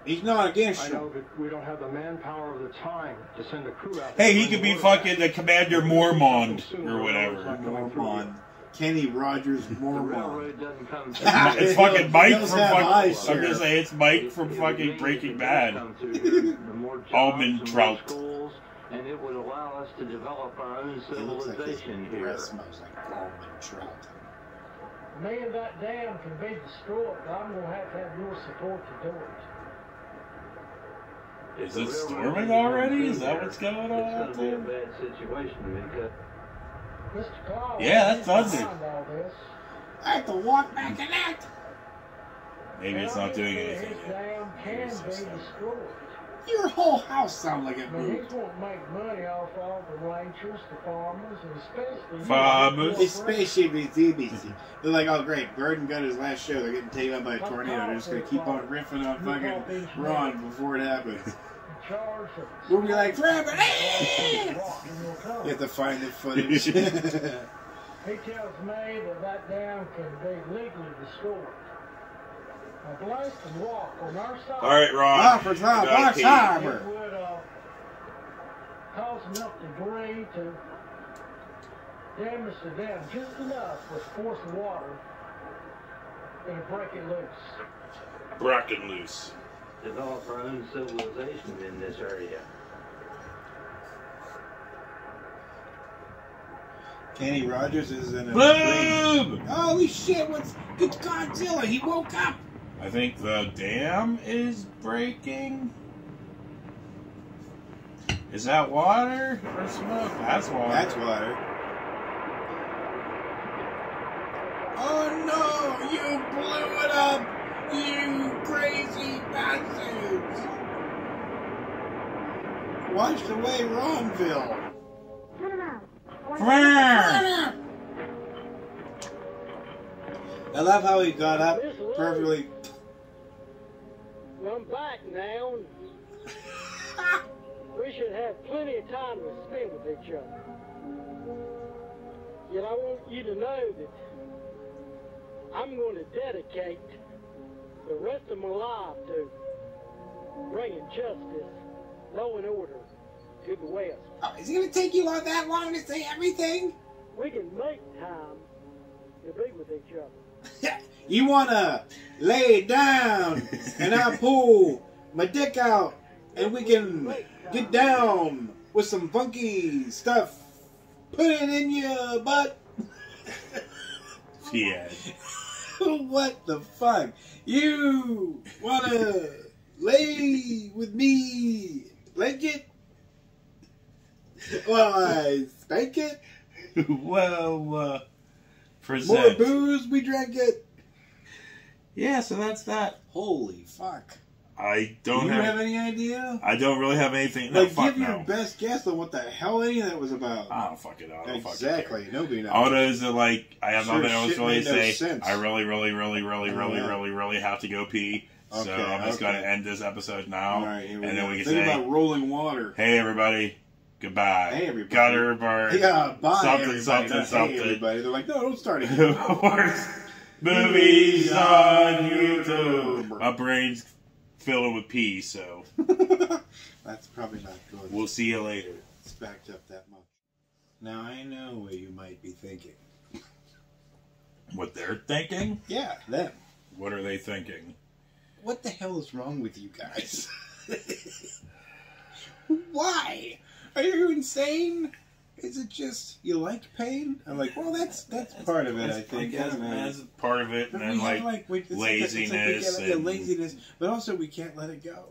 He's not against I you. know that we don't have the manpower of the time to send a crew out. Hey, he could be fucking the Commander Mormont or whatever. Mormont. Kenny Rogers Mormont. It's fucking Mike from fucking. I'm gonna say it's Mike from fucking Breaking Bad. Almond Trout. And it would allow us to develop our own civilization here. It smells like almond trout. Me and that dam can be destroyed, but I'm going to have your support to do it. Is it storming already? Is that what's going on out there? It's going to be a bad situation because... Mr. Carl, yeah, that's thunder. I have to walk back in that. Maybe it's not doing anything This dam can be destroyed. Your whole house sounds like it But moved. he's won't make money off all the ranchers, the farmers, and especially... Farmers. Especially the DBC. They're like, oh great, Burden got his last show. They're getting taken out by a tornado. They're just going to keep on riffing on fucking Ron before it happens. We'll be like, forever. You have to find the footage. He tells me that dam can be legally destroyed. A blasted rock on our side. All right, Ron. Box Harbor. It would cause enough debris to damage the dam just enough with force of water and break it loose. Bracken loose. Develop our own civilization in this area. Kenny Rogers is in a Boom! Holy shit, it's Godzilla, he woke up! I think the dam is breaking. Is that water or smoke? That's water. That's water. Oh no, you blew it up! You crazy bastards! Washed away Ronville. I love how he got up perfectly. Well, I'm back now. We should have plenty of time to spend with each other. Yet I want you to know that I'm going to dedicate the rest of my life to bringing justice, law and order to the West. Oh, is it going to take you that long to say everything? We can make time to be with each other. You want to lay down and I pull my dick out and we can get down with some funky stuff. Put it in your butt. Yeah. What the fuck? You want to lay with me? Like it? Well, I spank it? Well, present. More booze, we drank it. Yeah, so that's that. Holy fuck. I Do don't you have, have any idea? I don't really have anything. No, Like, fuck give no. your best guess on what the hell any of that was about. I don't fucking know. I don't Exactly. fucking care. Nobody knows. All it is that, like, I have Sure nothing else shit to really made no say. sense. I really have to go pee. So Okay, I'm just okay. going to end this episode now. All right, here we and go. then we can Think say, about rolling water. hey, everybody. Goodbye. Hey, everybody. Gutter bar. Yeah, bye, Something, everybody. something, Not, something. Hey, everybody. They're like, no, don't start again. Worst movies on YouTube. My brain's filling with pee, so That's probably not good. we'll see you later. It's backed up that much. Now, I know what you might be thinking. What they're thinking? Yeah, them. What are they thinking? What the hell is wrong with you guys? Why? Are you insane? Is it just you like pain? I'm like, well, that's part of it. I think. I don't know. That's part of it, and But then we have, like it's we laziness get, and laziness, but also we can't let it go.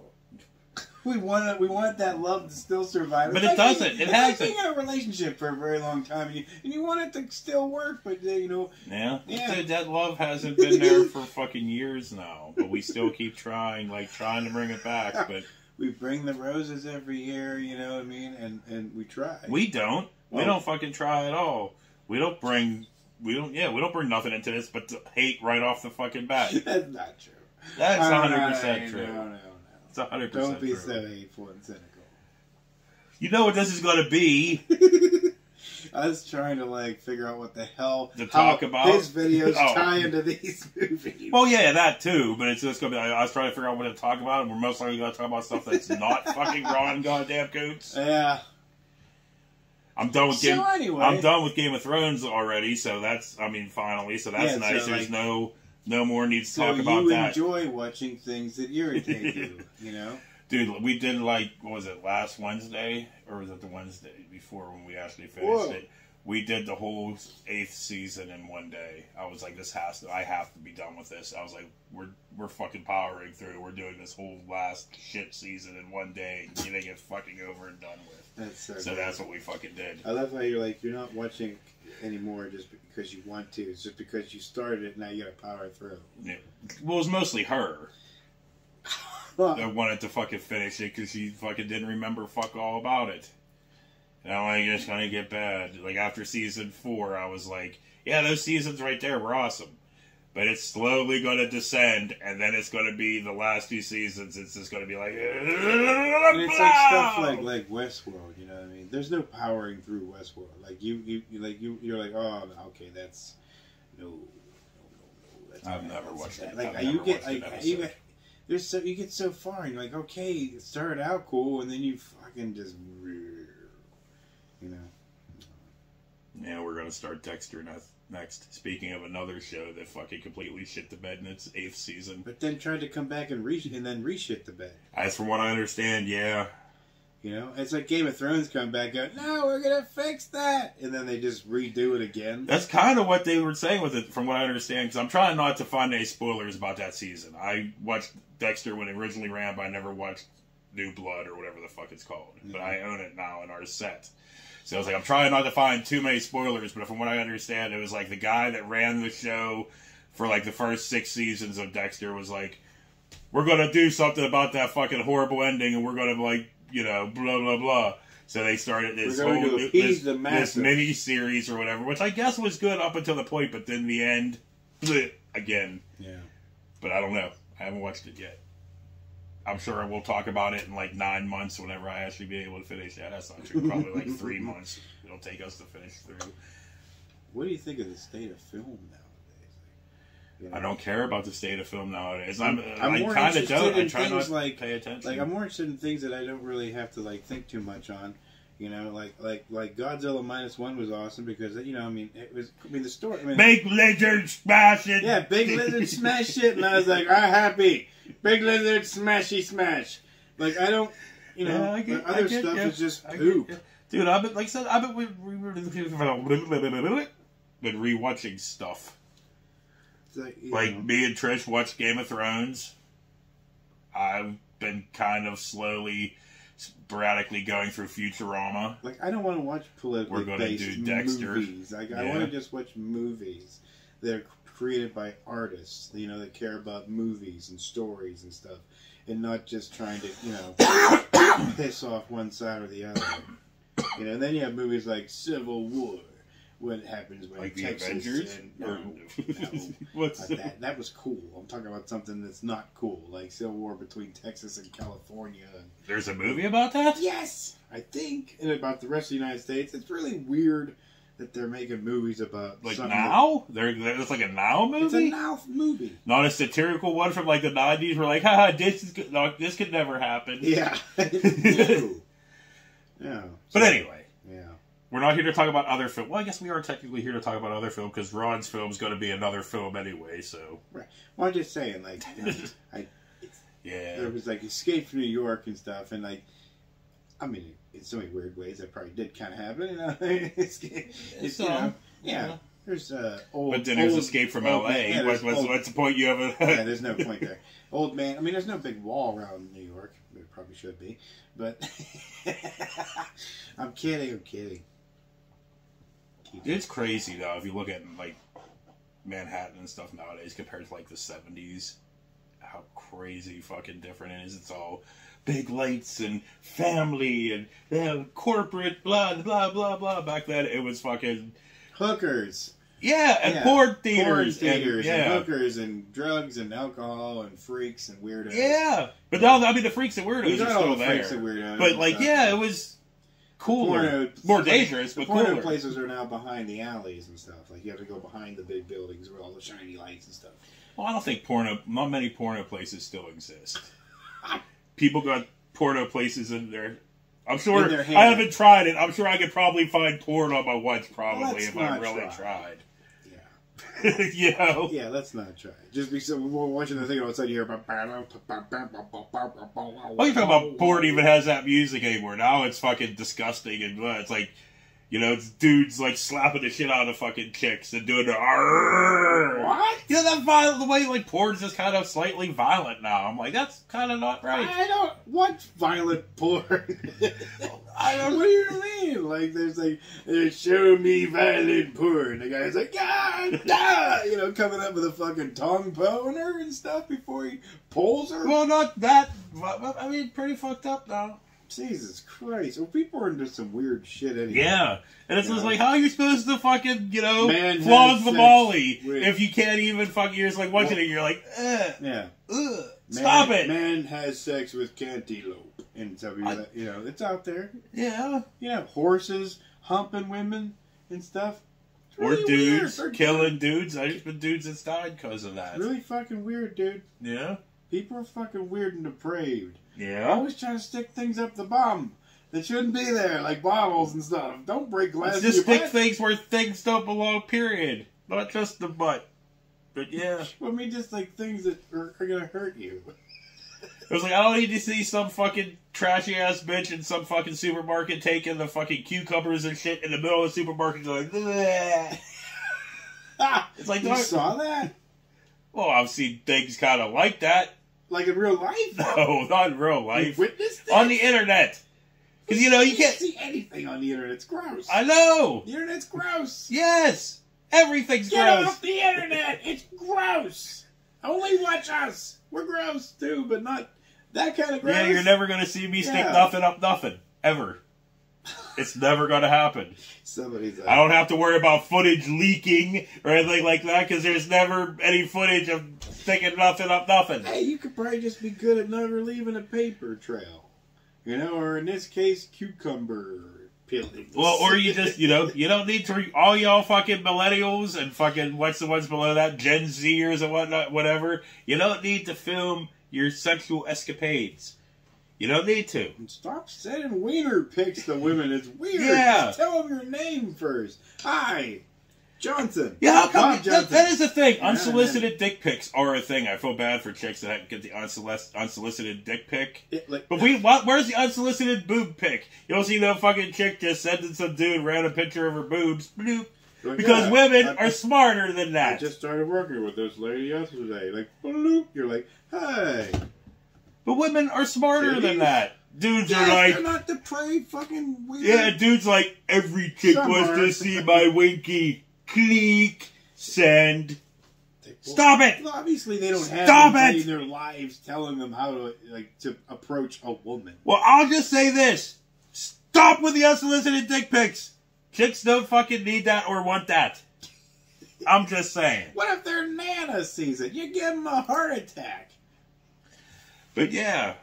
We want that love to still survive. But It's it like doesn't. being- It it's like hasn't. being in a relationship for a very long time, and you want it to still work, but yeah. Yeah. That love hasn't been there for fucking years now, but we still keep trying to bring it back. But we bring the roses every year. You know what I mean? And we try. we don't. We Oh. don't fucking try at all. We don't bring nothing into this but to hate right off the fucking bat. That's not true. That's All 100% right, true. No. It's 100% Don't be true. so hateful and cynical. You know what this is going to be? I was trying to figure out what the hell To talk about? his videos Oh. tie into these movies. Well, yeah, that too, but it's just going to be, I was trying to figure out what to talk about, and we're most likely going to talk about stuff that's not fucking Ron goddamn Coots. Yeah. I'm done with So anyway. I'm done with Game of Thrones already, so finally, so that's Yeah, nice. so, There's no more need to So talk about you that. enjoy watching things that irritate you, you know? Dude, we did what was it, last Wednesday? Or was it the Wednesday before when we actually finished Whoa. it? We did the whole 8th season in one day. I was like, I have to be done with this. I was like, we're fucking powering through. We're doing this whole last shit season in one day and getting it fucking over and done with. That's so So good. that's what we fucking did. I love how you're not watching anymore just because you want to. It's just because you started it, now you gotta power through. Yeah. Well, it was mostly her that wanted to fucking finish it because she fucking didn't remember fuck all about it. And I'm like, it's gonna get bad. Like, after season 4, I was like, yeah, those seasons right there were awesome. But it's slowly gonna descend, and then it's gonna be the last 2 seasons, it's just gonna be like... And it's like stuff like Westworld, you know what I mean? There's no powering through Westworld. Like you're like, oh, okay, that's no. That's I've not- never that's watched that. it. Like I've you never get watched an like episode. you get so far, and you're like, okay, it started out cool, and then you fucking just, you know. Yeah, we're gonna start Dexter next. Speaking of another show that fucking completely shit the bed in its 8th season. But then tried to come back and then reshit the bed. As from what I understand, yeah. You know, it's like Game of Thrones come back out, no, we're gonna fix that, and then they just redo it again. That's kind of what they were saying with it, from what I understand, because I'm trying not to find any spoilers about that season. I watched Dexter when it originally ran, but I never watched New Blood or whatever the fuck it's called. Mm-hmm. But I own it now in our set. So I was like, I'm trying not to find too many spoilers, but from what I understand, it was like the guy that ran the show for like the first 6 seasons of Dexter was like, we're gonna do something about that fucking horrible ending, and we're gonna like, you know, blah, blah, blah. So they started this whole this mini-series or whatever, which I guess was good up until the point, but then the end, bleh, again. Yeah. But I don't know. I haven't watched it yet. I'm sure we'll talk about it in like 9 months whenever I actually be able to finish that. That's not true. Probably like 3 months it'll take us to finish through. What do you think of the state of film nowadays? You know? I don't care about the state of film nowadays. I more kind of don't. I in try not like, to pay attention. Like, I'm more interested in things that I don't really have to like think too much on. You know, like Godzilla -1 was awesome because, you know, the story. I mean, big lizard smash it. Yeah, big lizard smash it, and I was like, I'm happy. Big lizard smashy smash. Like, I don't, you know, other stuff is just poop. Dude, I've been, like I said, I've been rewatching stuff. Like me and Trish watched Game of Thrones. I've been kind of slowly, sporadically going through Futurama. Like, I don't want to watch politically based Dexter. movies. Like, I want to just watch movies that are created by artists, you know, that care about movies and stories and stuff, and not just trying to, you know, piss off one side or the other. You know, and then you have movies like Civil War. What happens when like Texas the Avengers? What's that was cool. I'm talking about something that's not cool, like Civil War between Texas and California. There's a movie about that? Yes, I think. And about the rest of the United States. It's really weird that they're making movies about like now. It's like a now movie. It's a now movie, not a satirical one from like the '90s. Where like, haha, this could never happen. Yeah, no. Yeah. But anyway. Yeah. We're not here to talk about other film. Well, I guess we are technically here to talk about other film because Ron's film is going to be another film anyway. So, right. Well, I'm just saying, like, you know, there was like Escape from New York and stuff, and like, I mean, in so many weird ways that probably did kind of happen. You know, it's you know, yeah. There's old. But then there's Escape from L.A. Yeah, what's the point you have? Yeah, there's no point there. Old man. I mean, there's no big wall around New York. There probably should be, but I'm kidding. It's crazy though if you look at like Manhattan and stuff nowadays compared to like the 70s, how crazy fucking different it is. It's all big lights and family and corporate blah blah blah blah. Back then it was fucking hookers. Yeah, and porn theaters, and hookers and drugs and alcohol and freaks and weirdos. Yeah, but now I mean the freaks and weirdos are still there. Freaks and weirdos, but like it was. Cooler, more dangerous, but cooler. Porno places are now behind the alleys and stuff. Like, you have to go behind the big buildings with all the shiny lights and stuff. Well, I don't think not many porno places still exist. People got porno places in there. I'm sure, I haven't tried it. I'm sure I could probably find porn on my watch probably if I really tried. Yeah. Yeah, let's not try. Just we're watching the thing outside here. Well, you talking about porn even has that music anymore. Now it's fucking disgusting and it's like, you know, it's dudes like slapping the shit out of fucking chicks and doing the what? You know that violent, the way like porn's just kind of slightly violent now. I'm like, that's kind of not right. I don't want violent porn. What do you mean? Like, there's show me violent porn. The guy's like, God, you know, coming up with a fucking tongue boner and stuff before he pulls her. Well, not that. I mean, pretty fucked up now. Jesus Christ. Well, people are into some weird shit anyway. Yeah. And it's just like, how are you supposed to fucking, you know, flog the molly if you can't even fucking, you're just like watching it and you're like, yeah. Stop it. Man has sex with cantaloupe. And so, you know, it's out there. Yeah. You know, horses humping women and stuff. Really or dudes killing dudes. There's been dudes that's died because of that. It's really fucking weird, dude. Yeah. People are fucking weird and depraved. Yeah. Always trying to stick things up the bum. that shouldn't be there, like bottles and stuff. Don't break glass. Let's just stick things where things don't belong, period. Not just the butt. But yeah. Well, I mean, just like things that are going to hurt you. It was like, I don't need to see some fucking trashy ass bitch in some fucking supermarket taking the fucking cucumbers and shit in the middle of the supermarket going, bleh. It's like, you saw that? Well, I've seen things kind of like that. Like in real life? No, not in real life. You witnessed it? On the internet. Because, you can't see anything on the internet. It's gross. I know. The internet's gross. Yes. Everything's gross. Get off the internet. It's gross. Only watch us. We're gross, too, but not that kind of gross. Yeah, you're never going to see me stick nothing up nothing. Ever. It's never going to happen. I don't have to worry about footage leaking or anything like that because there's never any footage of sticking nothing up nothing. Hey, you could probably just be good at never leaving a paper trail. Or in this case, cucumber peelings. Well, or you just, you don't need to, all y'all fucking millennials and fucking, what's the ones below that, Gen Zers and whatnot, whatever, you don't need to film your sexual escapades. You don't need to. And stop sending wiener pics to women. It's weird. Yeah. Just tell them your name first. Hi, Johnson. Yeah, how come that is a thing. Yeah, unsolicited dick pics are a thing. I feel bad for chicks that get the unsolicited dick pic. But where's the unsolicited boob pic? You don't see no fucking chick just sending some dude random picture of her boobs. Bloop. Because women are smarter than that. I just started working with this lady yesterday. Like, bloop. You're like, hey. But women are smarter than that. Dudes are they're like... not depraved fucking weird. Yeah, dudes like, every chick wants to see my winky. Click. Send. Stop it! Well, obviously they don't have in their lives telling them how to approach a woman. Well, I'll just say this. Stop with the unsolicited dick pics. Chicks don't fucking need that or want that. I'm just saying. What if their Nana sees it? You give them a heart attack. But yeah.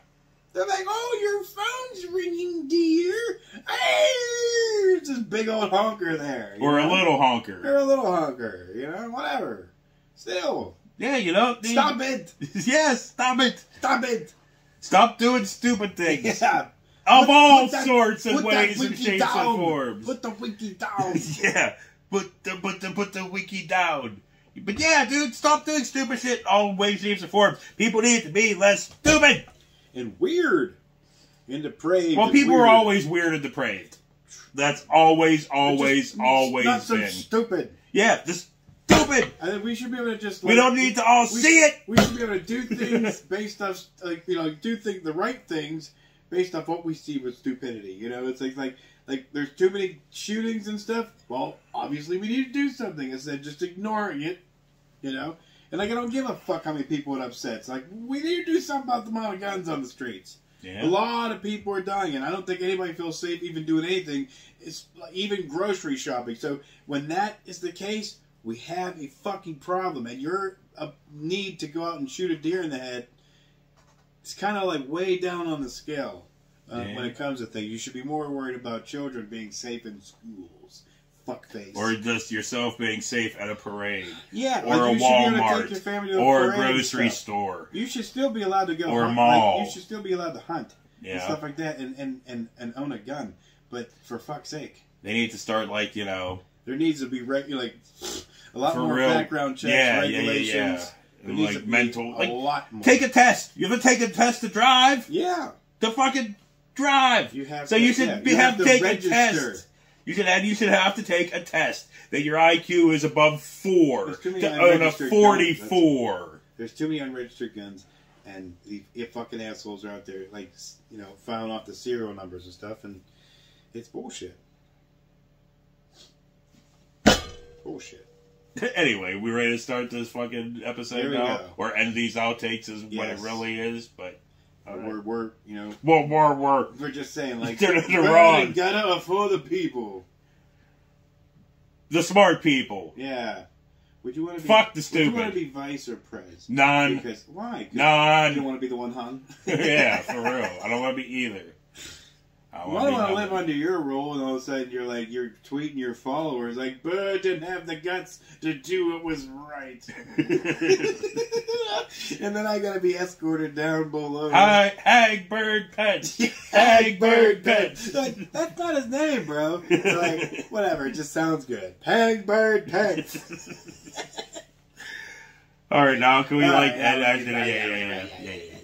They're like, oh, your phone's ringing, dear. Hey, it's this big old honker there. Or a little honker. Or a little honker, whatever. Still. Yeah, you know. Stop it. Yes, stop it. Stop it. Stop doing stupid things. Yeah. Of all sorts and ways and shapes and forms. Put the wiki down. Yeah. Put the wiki down. But yeah, dude, stop doing stupid shit all ways, shapes, and forms. People need to be less stupid. And weird. And depraved. Well, people are always weird and depraved. That's always not been. so stupid. Yeah, just stupid. I think we should be able to just. We don't need to all see it. We should be able to do things based off, the right things based off what we see with stupidity. It's like there's too many shootings and stuff. Well, obviously we need to do something instead of just ignoring it. And I don't give a fuck how many people it upsets. We need to do something about the amount of guns on the streets. Yeah. A lot of people are dying, and I don't think anybody feels safe even doing anything. It's even grocery shopping. So when that is the case, we have a fucking problem. And your need to go out and shoot a deer in the head, it's kind of way down on the scale when it comes to things. You should be more worried about children being safe in schools. Fuckface. Or just yourself being safe at a parade. Yeah. Or a Walmart. Or a grocery store. You should still be allowed to go or hunt. A mall. You should still be allowed to hunt. Yeah. And stuff like that and own a gun. But for fuck's sake. They need to start there needs to be a lot more background checks, regulations. Yeah. Mental. A lot more. Take a test. You ever take a test to drive? Yeah. To fucking drive. You have so to, you should have to take a test. You should have to take a test that your IQ is above 4 to own a 44. There's too many unregistered guns, and the fucking assholes are out there, filing off the serial numbers and stuff, and it's bullshit. Bullshit. Anyway, we ready to start this fucking episode now? Go. Or end these outtakes is what it really is, but... We're We're just saying, they're wrong. Gotta for the people. The smart people. Yeah. Would you want to be... Fuck the stupid. Would you want to be vice or prez? None. Because, why? None. You don't want to be the one hung? Yeah, for real. I don't want to be either. I don't want to live under your rule, and all of a sudden you're tweeting your followers like, Bird didn't have the guts to do what was right. And then I gotta be escorted down below. Hagbird Pence. Hagbird Pence. Like, that's not his name, bro. Like, whatever, it just sounds good. Hagbird Pence. All right, now can we Yeah.